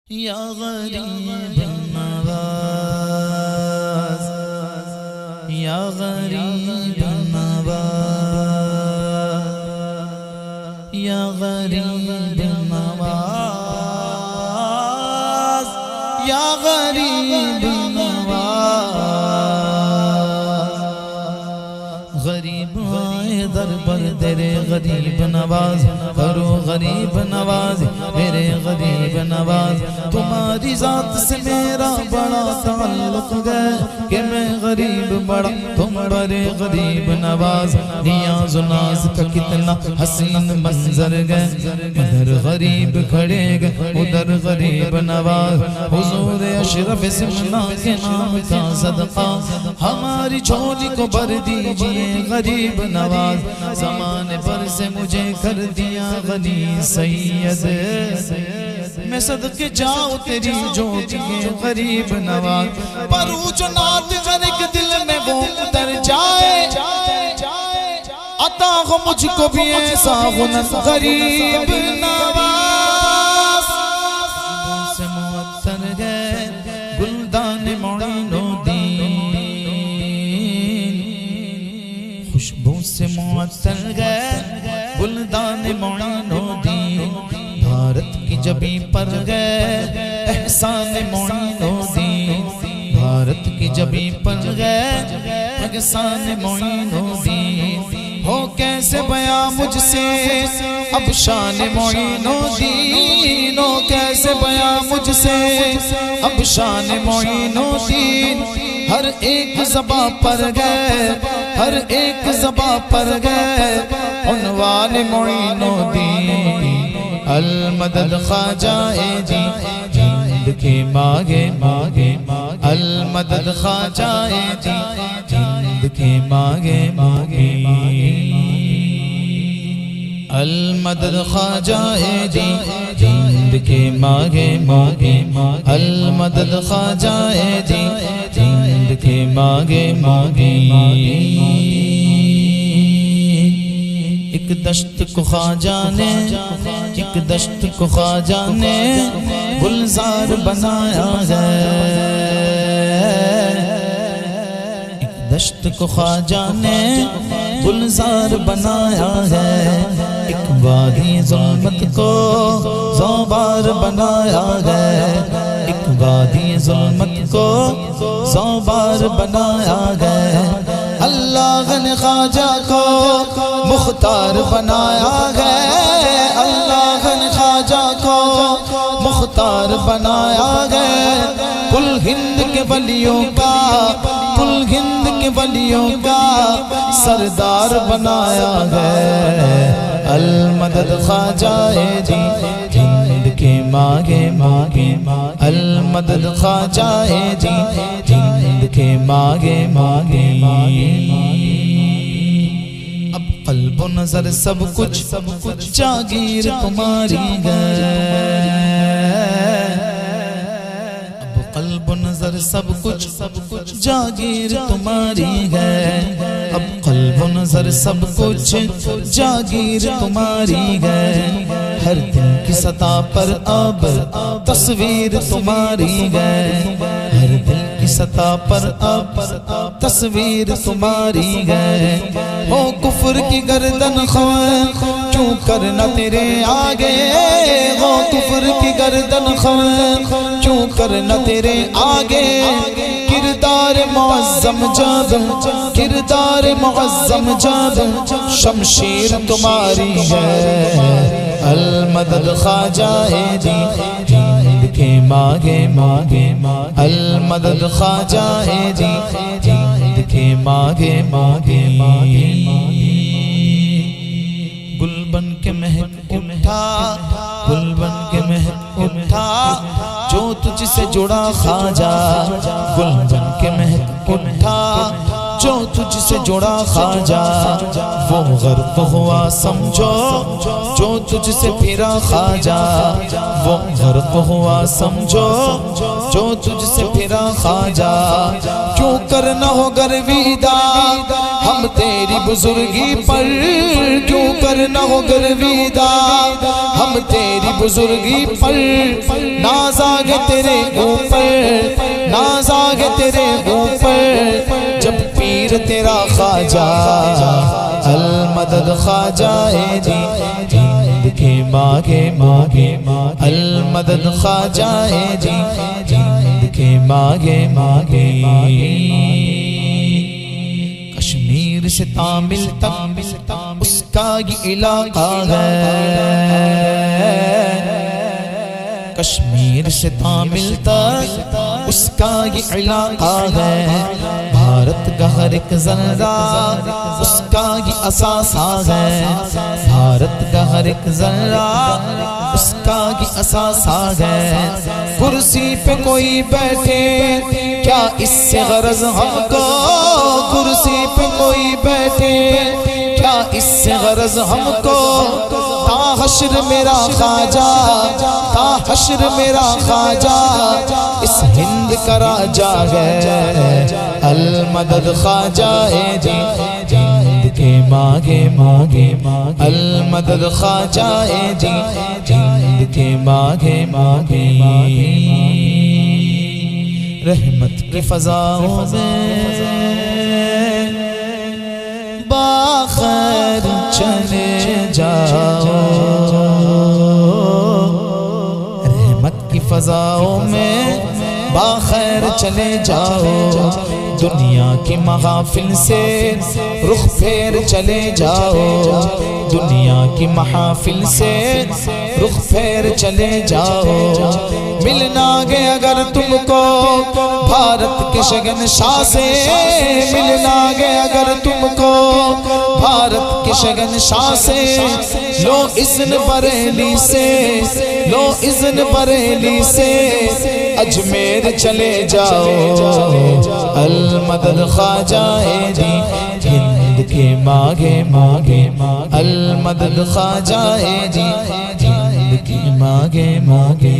یا غریب نواز، یا غریب نواز، یا غریب نواز، یا غریب نواز، غریب آئے در پر تیرے غریب نواز، کرو غریب نواز میرے غریب نواز۔ تمہاری ذات سے میرا بڑا تعلق ہے کہ میں غریب بڑا تم بڑے غریب نواز۔ نیاز و ناز کا کتنا حسین منظر گئے، ادھر غریب کھڑے گئے ادھر غریب نواز۔ حضور اشرف سمنا کے نام کا صدقہ ہماری جھولی کو بھر دیجئے غریب نواز۔ زمانے پر سے مجھے کر دیا غنی سید، میں صدقے جاؤں تیری جھولی کے غریب نواز۔ پرو جو نات غرق دل میں وہ اتر جائے، عطا ہو مجھ کو بھی ایسا غنت غریب نواز۔ خوشبو سے معطر گئے گلدان معین و دین، خوشبو سے معطر گئے گلدان معین و دین۔ بھارت کی جبیں پر گئے احسان معین و دین، بھارت کی جبیں پر گئے احسان معین و دین۔ ہو کیسے بیاں مجھ سے اب شان معین و دین، ہو کیسے بیاں مجھ سے اب شان معین و دین۔ ہر ایک زباں پر گئے، ہر ایک زباں پر گئے عنوان معین و دین۔ المدد خواجہ جی جند کے مانگے مانگے، المدد خواجہ جی جند کے مانگے مانگے، المدد خواجہ جی جند کے مانگے مانگے، المدد خواجہ جی جند کے مانگے مانگے۔ ایک دشت کو خواجہ نے، ایک دشت کو خواجہ نے گلزار بنایا ہے، ایک دشت کو خواجہ نے گلزار بنایا ہے۔ ایک وادی ظلمت کو زوبار بنایا ہے، ایک وادی ظلمت کو زوبار بنایا ہے۔ اللہ نے خواجہ کو مختار بنایا ہے، اللہ نے خواجہ کو مختار بنایا ہے۔ کل ہند کے ولیوں کا، کل ہند کے ولیوں کا سردار بنایا ہے۔ المدد خواجہ جی جند کے مانگے مانگے، المدد خواجہ جی جند کے مانگے مانگے۔ اب قلب و نظر سب کچھ جاگیر تمہاری ہے، اب قلب و نظر سب کچھ جاگیر تمہاری ہے، اب قلب و نظر سب کچھ جاگیر تمہاری ہے۔ ہر دن کی سطح پر اب تصویر تمہاری ہے، ہر دل کی سطح پر اب تصویر تمہاری ہے۔ ہو کفر کی گردن خویں کیوں کرنا تیرے آگے، ہو کفر کی گردن خویں کیوں کرنا تیرے آگے۔ کردار معظم جب، کردار معظم جب شمشیر تمہاری ہے۔ المدد خواجہ جی جند کے مانگے مانگے، المدد خواجہ جی جند کے مانگے مانگے۔ گل بن کے مہک اٹھا، گل بن کے مہک اٹھا جو تجھ سے جڑا خواجہ، گل بن کے مہک اٹھا جو تجھ سے جڑا خواجہ وہ غرق ہوا سمجھو، جو تجھ سے پھرا خواجہ وہ غرق ہوا سمجھو، جو تجھ سے پھرا خواجہ۔ کیوں کرنا ہو گرویدہ ہم تیری بزرگی پر، کیوں کرنا ہو گرویدہ ہم تیری بزرگی پر، ناز آگے تیرے اوپر، ناز آگے تیرے اوپر، جب پیر تیرا خواجہ المدد خواجہ جی ہند کے ماگے ماگے، المدد خواجہ جی ہند کے ماگے ماگے۔ کشمیر سے تامل تک اس کا یہ علاقہ ہے، کشمیر سے تامل تک اس کا یہ علاقہ ہے، بھارت کا ہر ایک ذرہ اس کا یہ اثاثہ ہے، بھارت کا ہر ایک ذرہ اس کا یہ اثاثہ ہے۔ کرسی پہ کوئی بیٹھے کیا اس سے غرض ہم کو، کرسی پہ کوئی بیٹھے کیا اس سے غرض ہم کو، تا حشر میرا خواجہ، تا حشر میرا خواجہ اس ہند کا راجہ ہے، المدد خواجہ جی ہند کے ماگے ماگے، المدد خواجہ جی ہند کے ماگے ماگے۔ رحمت کی فضاؤں میں باخیر چلے جاؤ، رحمت کی فضاؤں میں باخیر چلے جاؤ، دنیا کی محافل سے رخ پھیر چلے جاؤ، دنیا کی محافل سے رخ پھیر چلے جاؤ۔ ملنا گے اگر تم کو بھارت کے شہنشاہ سے، ملنا گے اگر تم کو بھارت کے شہنشاہ سے، لو اذن بریلی سے، لو اذن بریلی سے، اجمیر چلے جاؤ، المدد خواجہ جی ہند کے ماگے ماگے، المدد خواجہ جی ہند کے ماگے ماگے۔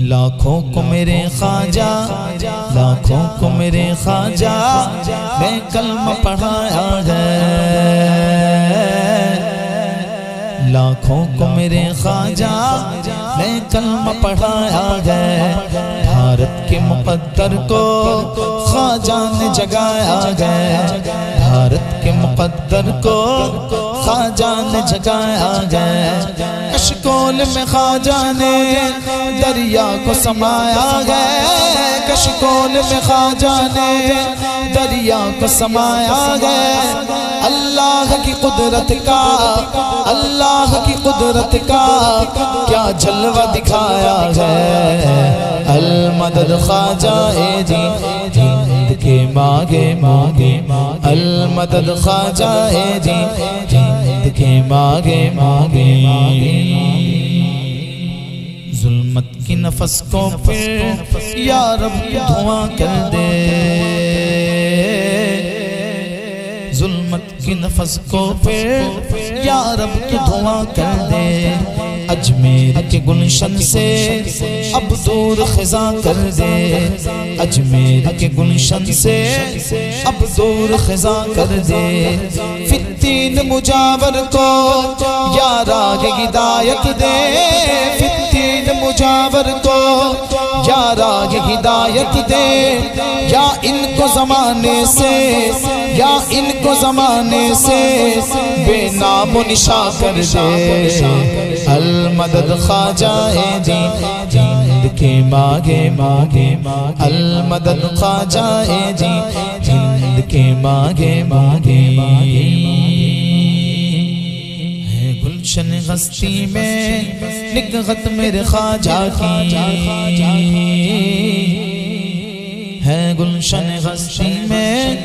لاکھوں کو میرے خواجہ، لاکھوں کو میرے خواجہ نے کلمہ پڑھایا ہے، لاکھوں کو میرے خواجہ نے کلمہ پڑھایا ہے، بھارت کے مقدر کو خواجہ نے جگایا ہے، بھارت کے مقدر کو خواجہ نے جگایا ہے، کشکول میں خواجہ نے دریا کو سمایا ہے، کشکول میں خواجہ نے دریا کو سمایا ہے، اللہ کی قدرت کا، اللہ کی قدرت کا کیا جلوہ دکھایا ہے، المدد خواجہ جی ہند کے ماگے ماگے، المدد خواجہ جی ہند کے ماگے ماگے۔ ظلمت کی نفس کو پھر یا رب دھواں کر دے، ظلمت کی نفس کو پھر یا رب دھواں کر دے، اجمیر کے گلشن سے اب دور خزاں کر دے، اجمیر کے گلشن سے اب دور خزاں کر دے، فتین مجاور کو یا راہ ہدایت دے، فتین مجاور کو یا راہ ہدایت دے، یا ان کو زمانے سے، یا ان کو زمانے سے بے نام و نشاں کر دے، المدد خواجہ جی ہند کے ماگے ماگے، المدد خواجہ جی ہند کے ماگے ماگے۔ ہے گلشن ہستی میں نگہت میرے خواجہ کی، ہے گلشن ہستی میں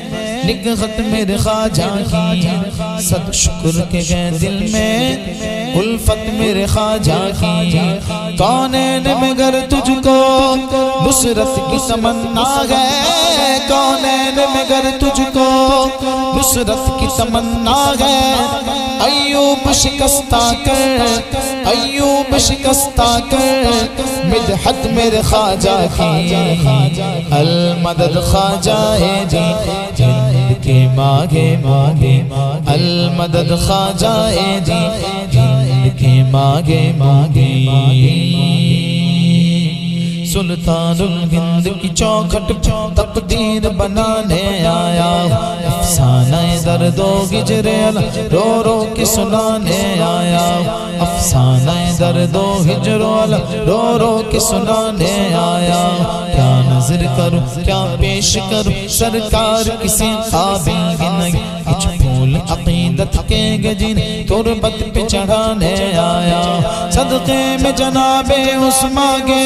نگہت میرے خواجہ کی، صد شکر کے گئے دل میں الفت میرے خواجہ کی کونین میں گر تجھ کو نصرت کی تمنا ہے کونین میں گر تجھ کو نصرت کی تمنا ہے ایوب شکستہ کر ایوب شکستہ کر مدحت میرے خواجہ کی المدد خواجہ جی جند کے مانگے مانگے المدد خواجہ جی جند کے مانگے مانگے سلطان الہند کی چوکھٹ تقدیر بنانے آیا افسانہ درد و ہجر رو رو کے سنانے آیا افسانہ درد و ہجر رو رو کے سنانے آیا کیا نظر کروں کیا پیش کروں سرکار کسی قابل ہی نہیں کچھ پھول عقیدت کے گجن تربت پہ چڑھانے آیا صدقے میں جناب عثمان کے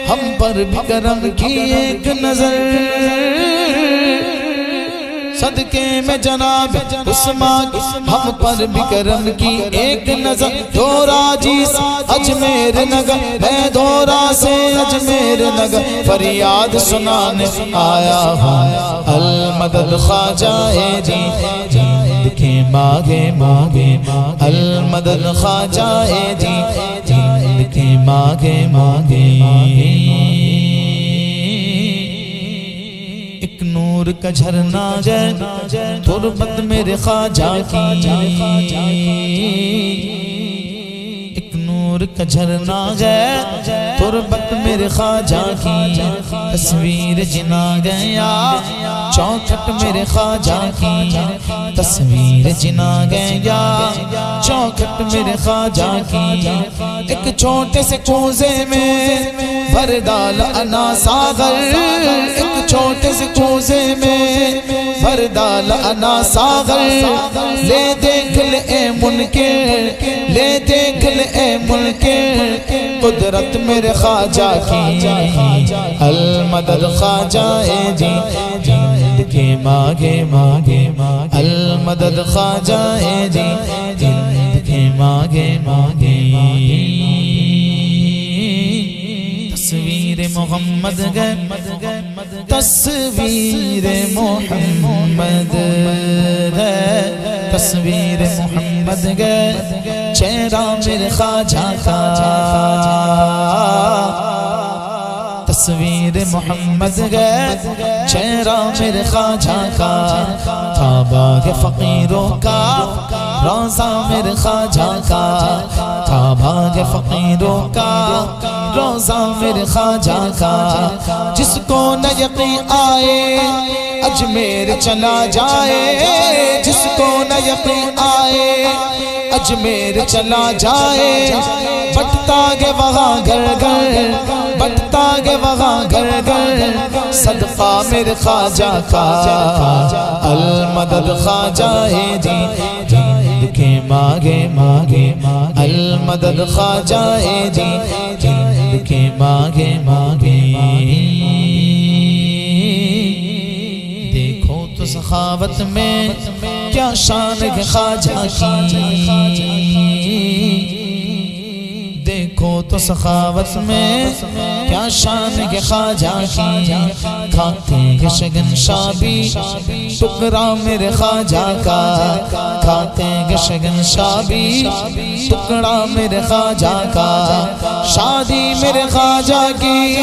ہم پر بھی کرم کی ایک نظر صدقے میں جناب عثمان ہم پر بھی کرم کی ایک نظر دورا جیس اجمیر نگر میں دورا سے اجمیر نگر فریاد سنانے آیا ہوں المدد خواجہ جی جند کے مانگے مانگے المدد خواجہ جی جند کے مانگے مانگے ایک نور کا جھرنا ہے تربت میرے خواجہ کی ایک نور کا جھرنا ہے تربت میرے خواجہ کی تصویر جنا گیا چوکھٹ میرے خواجہ کی تصویر جنا گیا چوکھٹ میرے خواجہ کی ایک چھوٹے سے کوزے میں بھر ڈالا انا ساغر ایک چھوٹے سے کوزے میں بھر ڈالا انا ساغر لے دیکھ لے اے منکر لے دیکھ لے اے منکر قدرت میرے خواجہ کی المدد خواجہ جی جند کے مانگے مانگے المدد خواجہ جی جند کے مانگے مانگے تصویر محمد گئے تصویر محمد ہے تصویر محمد گئے چہرہ میرے خواجہ کا تصویر محمد گئے چہرہ میرے خواجہ کا تھا باغ فقیروں کا روضہ میرے خواجہ کا تھا باغ فقیروں کا روضہ میرے خواجہ کا جس کو نہ یقین آئے اجمیر چلا جائے جس کو نہ یقین آئے اجمیر چلا جائے بٹتا گے وہاں گھر گھر بٹتا گے وہاں گھر گھر صدقہ میرے خواجہ کا المدد خواجہ جی جند کے مانگے مانگے المدد خواجہ جی جند کے مانگے مانگے دیکھو تو سخاوت میں کیا شان ہے خواجہ کی دیکھو تو سخاوت میں کیا شان ہے خواجہ کی کھاتے ہیں شگن شابی ٹکڑا میرے خواجہ کا کھاتے ہیں شگن شابی ٹکڑا میرے خواجہ کا شادی میرے خواجہ کی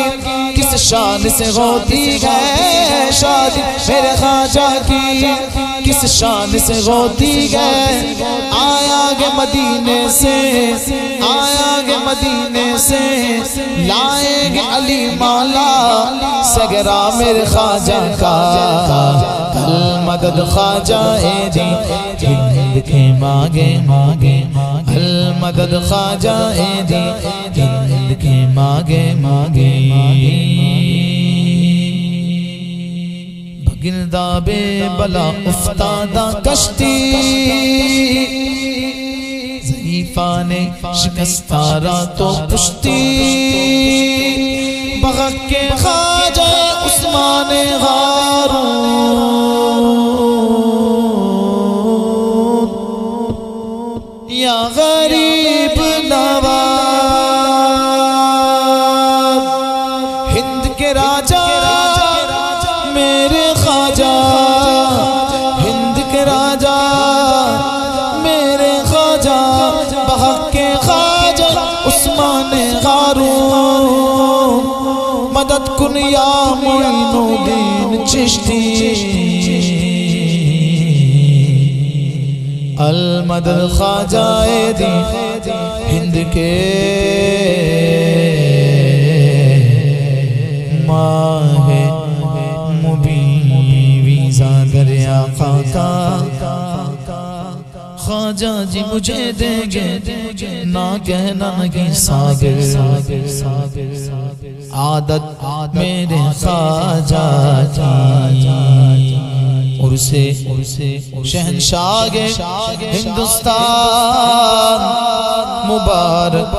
کس شان سے ہوتی ہے شادی میرے خواجہ کی کس شان سے ہوتی ہے آیا گے مدینے سے آیا گے مدینے سے لائیں گے علی مالا سگرا میرے خواجہ کا المدد خواجہ جی جند کے مانگے مانگے المدد خواجہ جی جند کے مانگے مانگے گرداب بلا افتادہ کشتی ضعیفہ نے شکستہ راتوں پشتی بغق کے خواجہ عثمان ہارون غریب نواز ہند کے راجا میرے خواجہ ہند کے راجا میرے خواجہ بحق کے خواجہ عثمان غارون مدد کن یا معین الدین چشتی المدد خواجہ دی ہند کے ماہ مبین ویزا دریا خاکا خواجہ جی مجھے دیں گے نہ کہنا نگی صابر عادت میرے خواجہ کی عرصے شہنشاہ ہندوستان مبارک